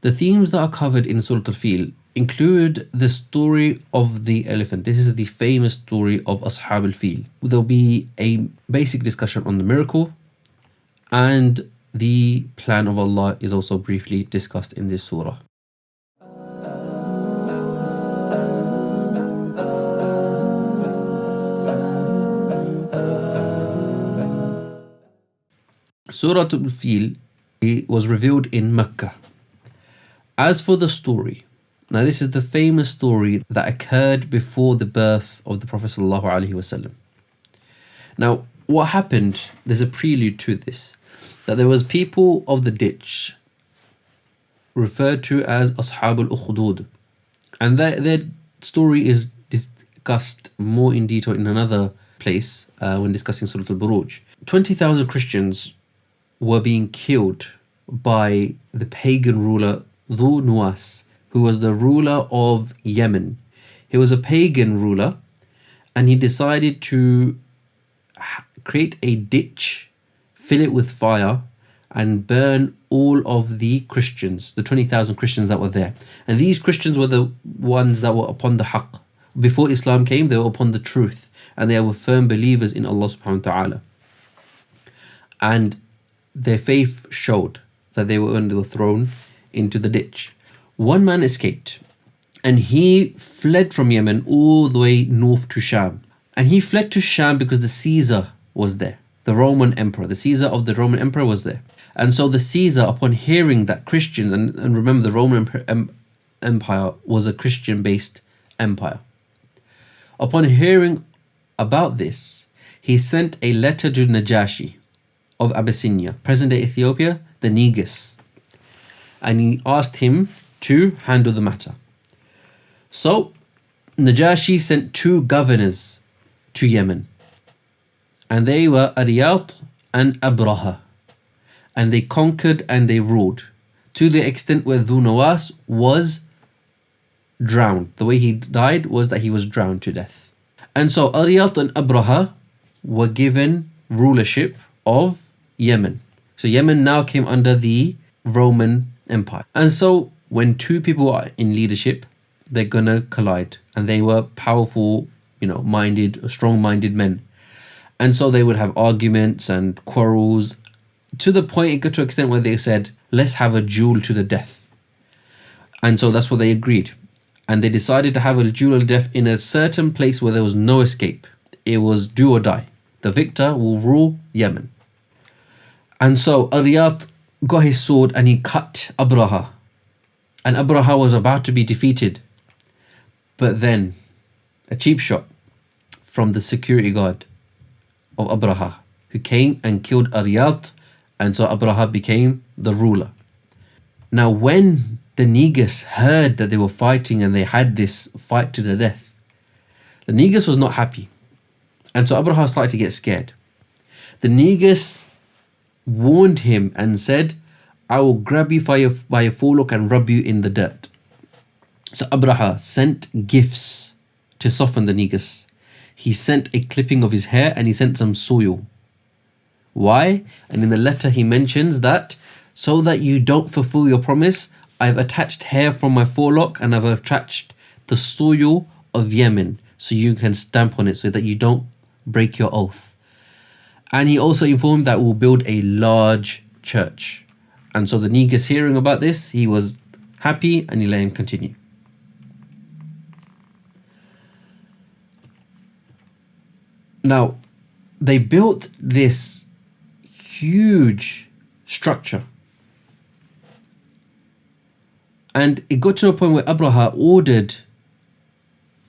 The themes that are covered in Surah Al-Fil include the story of the elephant. This is the famous story of Ashab al-Fil. There'll be a basic discussion on the miracle, and the plan of Allah is also briefly discussed in this surah. Surah Al-Fil was revealed in Mecca. As for the story, now this is the famous story that occurred before the birth of the Prophet ﷺ. Now, what happened, there's a prelude to this, that there was people of the ditch referred to as Ashab al-Ukhdud, and their story is discussed more in detail in another place when discussing Surah Al-Buruj. 20,000 Christians were being killed by the pagan ruler Dhu Nuwas, who was the ruler of Yemen. He was a pagan ruler, and he decided to create a ditch, fill it with fire, and burn all of the Christians, the 20,000 Christians that were there. And these Christians were the ones that were upon the haqq. Before Islam came, they were upon the truth, and they were firm believers in Allah subhanahu wa ta'ala. And their faith showed that they were thrown into the ditch. One man escaped, and he fled from Yemen all the way north to Sham. And he fled to Sham because the Caesar was there, the Roman emperor. The Caesar of the Roman emperor was there. And so the Caesar, upon hearing that Christians, and remember the Roman Empire was a Christian-based empire. Upon hearing about this, he sent a letter to Najashi of Abyssinia, present-day Ethiopia, the Negus, and he asked him to handle the matter. So Najashi sent 2 governors to Yemen, and they were Ariyat and Abraha, and they conquered and they ruled to the extent where Dhu Nuwas was drowned. The way he died was that he was drowned to death. And so Ariyat and Abraha were given rulership of Yemen. So Yemen now came under the Roman Empire. And so when 2 people are in leadership, they're gonna collide. And they were powerful, strong-minded men. And so they would have arguments and quarrels, to the point it got to an extent where they said, let's have a duel to the death. And so that's what they agreed. And they decided to have a duel to death in a certain place where there was no escape. It was do or die. The victor will rule Yemen. And so Ariyat got his sword and he cut Abraha. And Abraha was about to be defeated. But then a cheap shot from the security guard of Abraha, who came and killed Ariyat, and so Abraha became the ruler. Now when the Negus heard that they were fighting and they had this fight to the death, the Negus was not happy. And so Abraha started to get scared. The Negus warned him and said, I will grab you by your forelock and rub you in the dirt. So Abraha sent gifts to soften the Negus. He sent a clipping of his hair and he sent some soil. Why? And in the letter he mentions that, so that you don't fulfill your promise, I've attached hair from my forelock and I've attached the soil of Yemen, so you can stamp on it so that you don't break your oath. And he also informed that we'll build a large church. And so the Negus, hearing about this, he was happy and he let him continue. Now, they built this huge structure. And it got to a point where Abraha ordered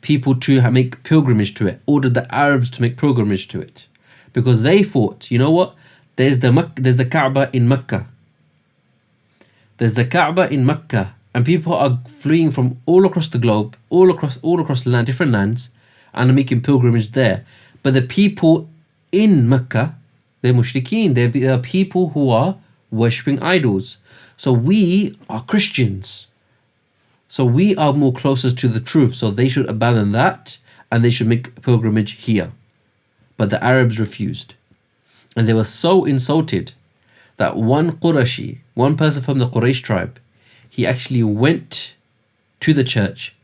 people to make pilgrimage to it, ordered the Arabs to make pilgrimage to it. Because they thought, you know what, there's the Kaaba in Mecca. There's the Kaaba in Mecca, and people are fleeing from all across the globe, all across the land, different lands, and are making pilgrimage there. But the people in Mecca, they're mushrikeen, they're people who are worshipping idols. So we are Christians. So we are more closest to the truth. So they should abandon that and they should make pilgrimage here. But the Arabs refused. And they were so insulted that one Qurashi, one person from the Quraysh tribe, he actually went to the church,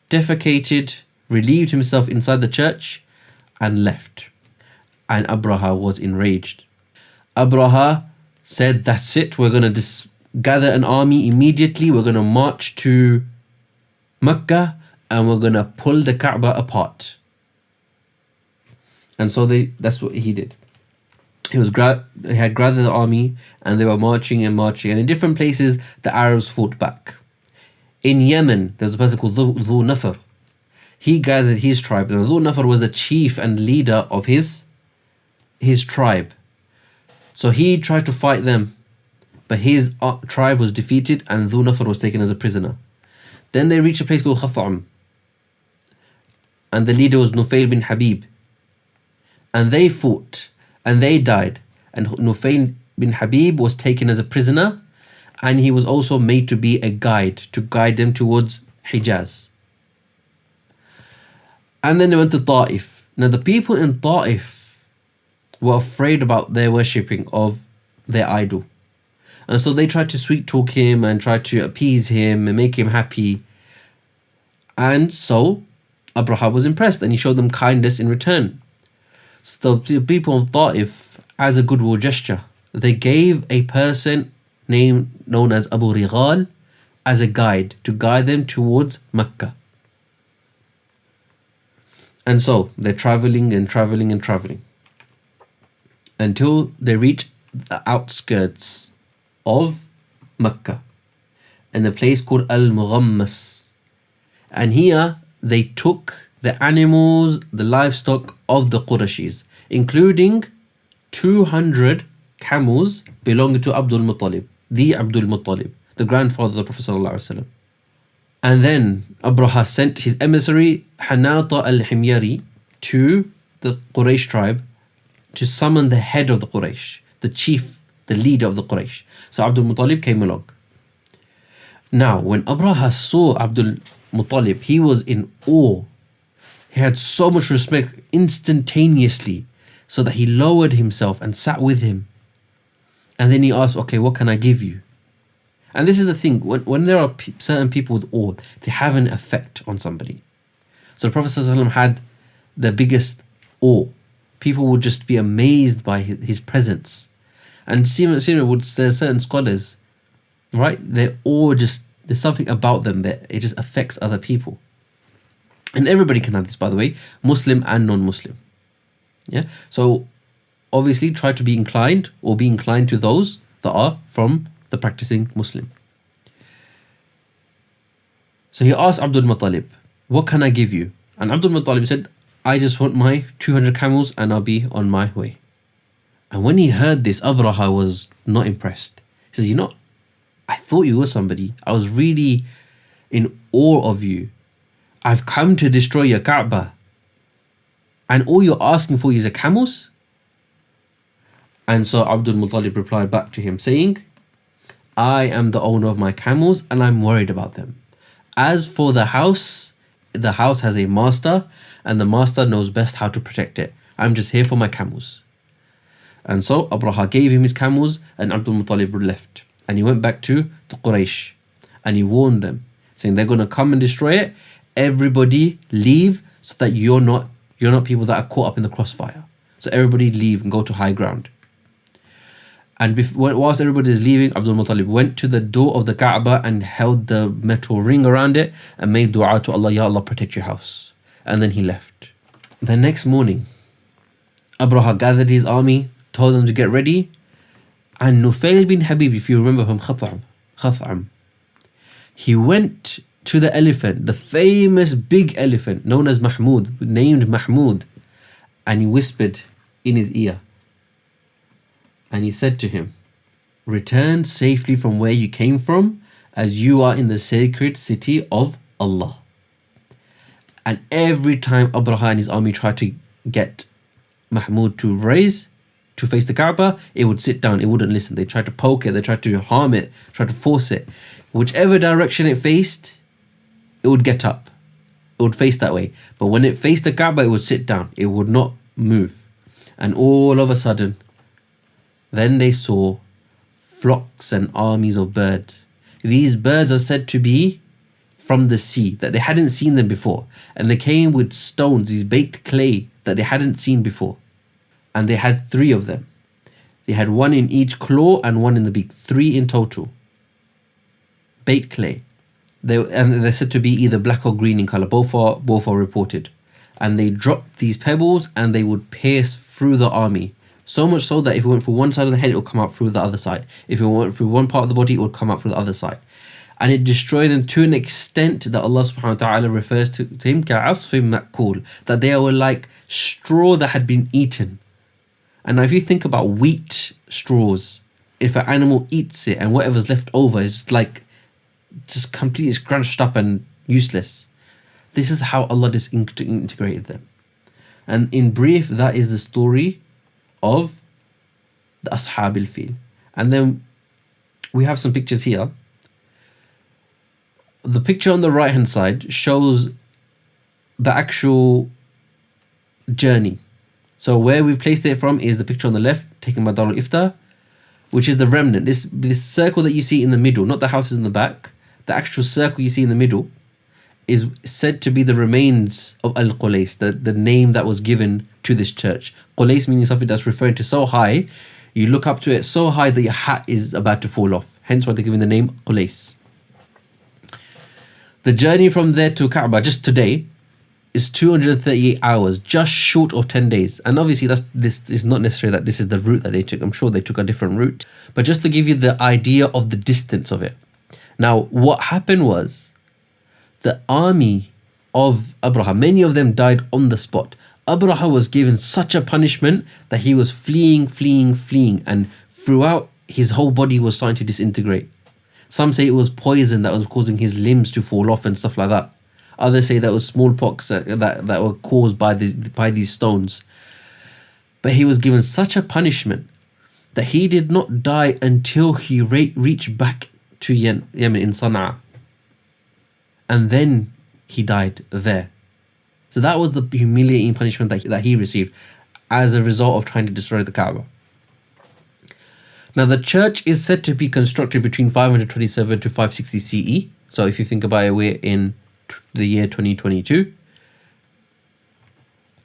defecated, relieved himself inside the church, and left. And Abraha was enraged. Abraha said, that's it, we're going to gather an army immediately, we're going to march to Mecca, and we're going to pull the Kaaba apart. And so that's what he did. He had gathered the army, and they were marching and marching, and in different places the Arabs fought back. In Yemen, there was a person called Dhu Nafar. He gathered his tribe. And Dhu Nafar was the chief and leader of his tribe. So he tried to fight them, but his tribe was defeated, and Dhu Nafar was taken as a prisoner. Then they reached a place called Khath'am, and the leader was Nufayl bin Habib. And they fought, and they died. And Nufayl bin Habib was taken as a prisoner, and he was also made to be a guide, to guide them towards Hijaz. And then they went to Ta'if. Now the people in Ta'if were afraid about their worshipping of their idol. And so they tried to sweet talk him and tried to appease him and make him happy. And so Abraha was impressed, and he showed them kindness in return. So the people of Ta'if, as a goodwill gesture, they gave a person known as Abu Righal as a guide, to guide them towards Mecca. And so they're traveling and traveling and traveling until they reach the outskirts of Mecca, in a place called Al-Mughammas. And here they took the animals, the livestock of the Qurayshis, including 200 camels belonging to Abdul Muttalib, the grandfather of the Prophet ﷺ. And then Abraha sent his emissary Hanata al-Himyari to the Quraysh tribe to summon the head of the Quraysh, the chief, the leader of the Quraysh. So Abdul Muttalib came along. Now, when Abraha saw Abdul Muttalib, he was in awe. He had so much respect instantaneously, so that he lowered himself and sat with him. And then he asked, okay, what can I give you? And this is the thing, when there are certain people with awe, they have an effect on somebody. So the Prophet ﷺ had the biggest awe. People would just be amazed by his presence. And Sima would say, certain scholars, right, their awe just, there's something about them that it just affects other people. And everybody can have this, by the way, Muslim and non-Muslim. Yeah. So obviously try to be inclined, or be inclined to those that are from the practicing Muslim. So he asked Abdul Muttalib, what can I give you? And Abdul Muttalib said, I just want my 200 camels and I'll be on my way. And when he heard this, Abraha was not impressed. He says, I thought you were somebody. I was really in awe of you. I've come to destroy your Kaaba, and all you're asking for is a camels? And so Abdul Muttalib replied back to him saying, I am the owner of my camels and I'm worried about them. As for the house has a master, and the master knows best how to protect it. I'm just here for my camels. And so Abraha gave him his camels, and Abdul Muttalib left. And he went back to the Quraysh, and he warned them, saying they're going to come and destroy it. Everybody leave, so that you're not people that are caught up in the crossfire. So everybody leave and go to high ground. And whilst everybody is leaving, Abdul Muttalib went to the door of the Kaaba and held the metal ring around it and made dua to Allah, Ya Allah, protect your house. And then he left. The next morning, Abraha gathered his army, told them to get ready. And Nufayl bin Habib, if you remember from Khath'am, he went to the elephant, the famous big elephant known as Mahmud, named Mahmud, and he whispered in his ear. And he said to him, return safely from where you came from, as you are in the sacred city of Allah. And every time Abraha and his army tried to get Mahmud to face the Kaaba, it would sit down, it wouldn't listen. They tried to poke it, they tried to harm it, tried to force it. Whichever direction it faced, it would get up. It would face that way. But when it faced the Kaaba, it would sit down. It would not move. And all of a sudden, then they saw flocks and armies of birds These birds are said to be from the sea, that they hadn't seen them before. And they came with stones, these baked clay that they hadn't seen before. And they had 3 of them. They had 1 in each claw and 1 in the beak, 3 in total. Baked clay. They're said to be either black or green in color. Both are reported. And they dropped these pebbles and they would pierce through the army. So much so that if it went through one side of the head, it would come out through the other side. If it went through one part of the body, it would come out through the other side. And it destroyed them to an extent that Allah subhanahu wa ta'ala refers to him كَعَصْفٍ مَأْكُولٍ, that they were like straw that had been eaten. And now if you think about wheat straws, if an animal eats it and whatever's left over is like just completely scrunched up and useless. This is how Allah disintegrated them. And in brief, that is the story of the Ashab al-Fil. And then we have some pictures here. The picture on the right hand side shows the actual journey. So where we've placed it from is the picture on the left, taken by Darul Ifta, which is the remnant. This circle that you see in the middle, not the houses in the back, the actual circle you see in the middle is said to be the remains of Al-Qulais, the name that was given to this church. Qulais meaning something that's referring to so high, you look up to it so high that your hat is about to fall off. Hence why they're giving the name Qulais. The journey from there to Kaaba just today is 238 hours, just short of 10 days. And obviously this is not necessarily that this is the route that they took. I'm sure they took a different route. But just to give you the idea of the distance of it. Now, what happened was the army of Abraha, many of them died on the spot. Abraha was given such a punishment that he was fleeing, and throughout his whole body was starting to disintegrate. Some say it was poison that was causing his limbs to fall off and stuff like that. Others say that was smallpox that were caused by these stones. But he was given such a punishment that he did not die until he reached back to Yemen in Sana'a. And then he died there. So that was the humiliating punishment that he received as a result of trying to destroy the Kaaba. Now the church is said to be constructed between 527 to 560 CE. So if you think about it, we're in the year 2022.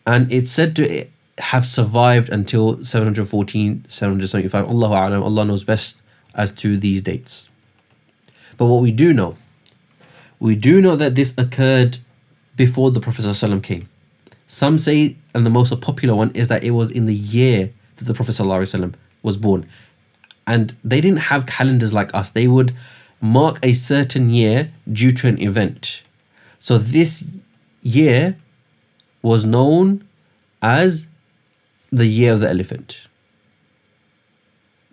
And it's said to have survived until 714, 775. Allahu A'lam, Allah knows best as to these dates. But what we do know that this occurred before the Prophet ﷺ came. Some say, and the most popular one, is that it was in the year that the Prophet ﷺ was born. And they didn't have calendars like us. They would mark a certain year due to an event. So this year was known as the year of the elephant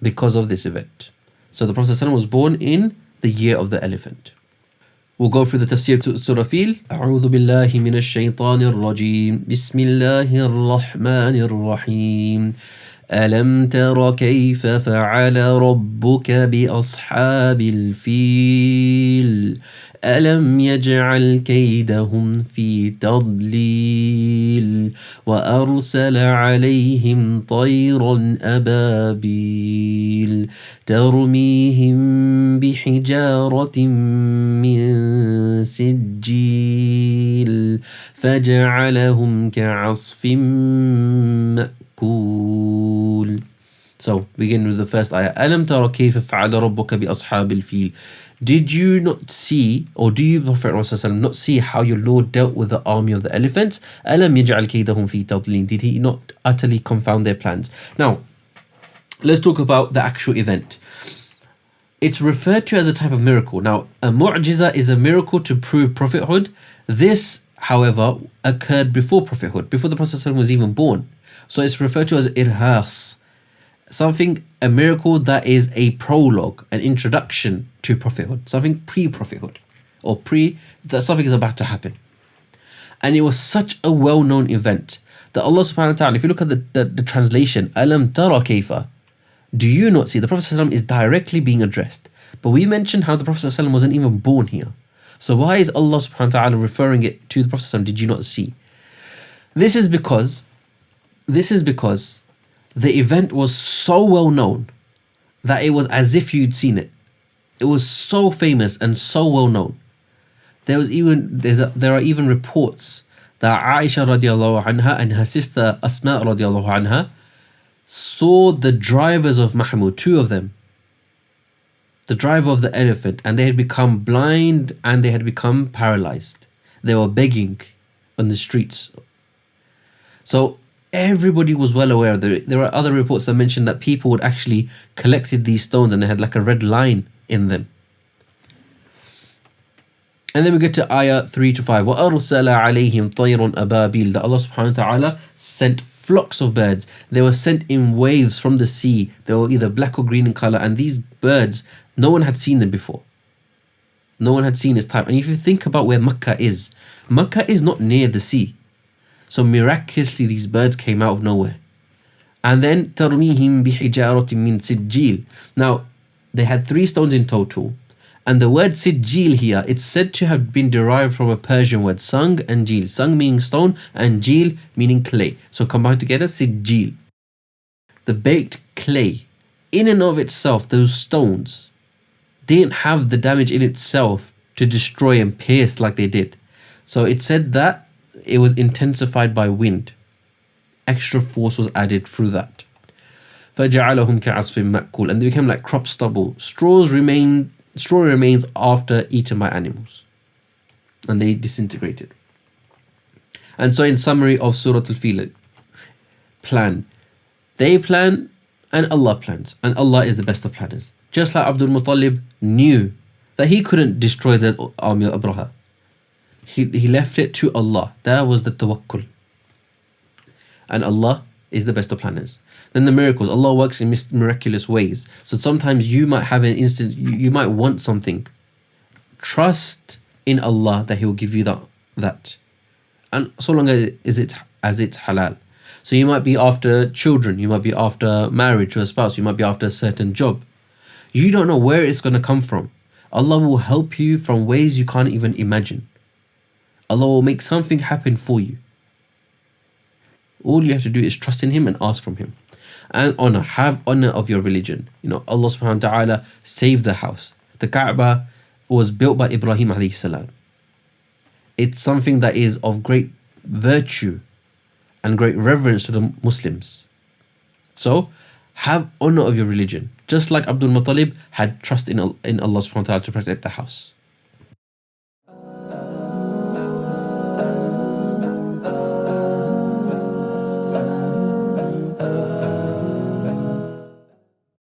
because of this event. So the Prophet ﷺ was born in the year of the elephant. We'll go through the tafsir to Surah Fil. أعوذ بالله من الشيطان الرجيم بسم الله الرحمن الرحيم ألم تر كيف فعل ربك بأصحاب الفيل ألم يجعل كيدهم في تضليل وأرسل عليهم طيرا أبابيل ترميهم بحجارة من سجيل فجعلهم كعصف مأكول. So begin with the first ayah. ألم تر كيف فعل ربك بأصحاب الفيل. Did you not see, or do you, Prophet ﷺ, not see how your Lord dealt with the army of the elephants? أَلَمْ يَجْعَلْ كَيْدَهُمْ فِي تَضْلِيلٍ. Did he not utterly confound their plans? Now, let's talk about the actual event. It's referred to as a type of miracle. Now, a mu'jiza is a miracle to prove prophethood. This, however, occurred before prophethood, before the Prophet ﷺ was even born. So it's referred to as irhas. A miracle that is a prologue, an introduction to prophethood, something pre-prophethood, or that something is about to happen. And it was such a well-known event that Allah subhanahu wa ta'ala, if you look at the translation, Alam tara kayfa, do you not see? The Prophet ﷺ is directly being addressed. But we mentioned how the Prophet ﷺ wasn't even born here. So why is Allah subhanahu wa ta'ala referring it to the Prophet ﷺ, did you not see? This is because the event was so well known that it was as if you'd seen it. It was so famous and so well known. There are even reports that Aisha radiallahu anha and her sister Asma radiallahu anha saw the drivers of Mahmud, two of them, the driver of the elephant, and they had become blind and they had become paralyzed. They were begging on the streets. So everybody was well aware. There are other reports that mentioned that people would actually collected these stones and they had like a red line in them. And then we get to ayah 3 to 5. وَأَرْسَلَ عَلَيْهِمْ طَيْرٌ أَبَابِيلَ. That Allah subhanahu wa ta'ala sent flocks of birds. They were sent in waves from the sea. They were either black or green in color. And these birds, no one had seen them before. No one had seen this type. And if you think about where Mecca is not near the sea. So miraculously, these birds came out of nowhere. And then تَرْمِيهِمْ بِحِجَارَةٍ مِّن سِجِّيلٍ. Now, they had 3 stones in total. And the word sijil here, it's said to have been derived from a Persian word, sang and jil. Sang meaning stone and jil meaning clay. So combined together, sijil. The baked clay. In and of itself, those stones didn't have the damage in itself to destroy and pierce like they did. So it said that it was intensified by wind. Extra force was added through that. فَجَعَلَهُمْ كَعَصْفٍ مَأْكُولٍ. And they became like crop stubble. Straw remains after eaten by animals. And they disintegrated. And so in summary of Surah Al-Fil, plan. They plan and Allah plans. And Allah is the best of planners. Just like Abdul Muttalib knew that he couldn't destroy the army of Abraha. He left it to Allah. That was the tawakkul. And Allah is the best of planners. Then the miracles. Allah works in miraculous ways. So sometimes you might have an instant, you might want something. Trust in Allah that He will give you that. And so long as it's halal. So you might be after children. You might be after marriage to a spouse. You might be after a certain job. You don't know where it's going to come from. Allah will help you from ways you can't even imagine. Allah will make something happen for you. All you have to do is trust in Him and ask from Him. And honor, have honor of your religion. You know, Allah subhanahu wa ta'ala saved the house. The Kaaba was built by Ibrahim alayhi salam. It's something that is of great virtue and great reverence to the Muslims. So, have honor of your religion. Just like Abdul Muttalib had trust in Allah subhanahu wa ta'ala to protect the house.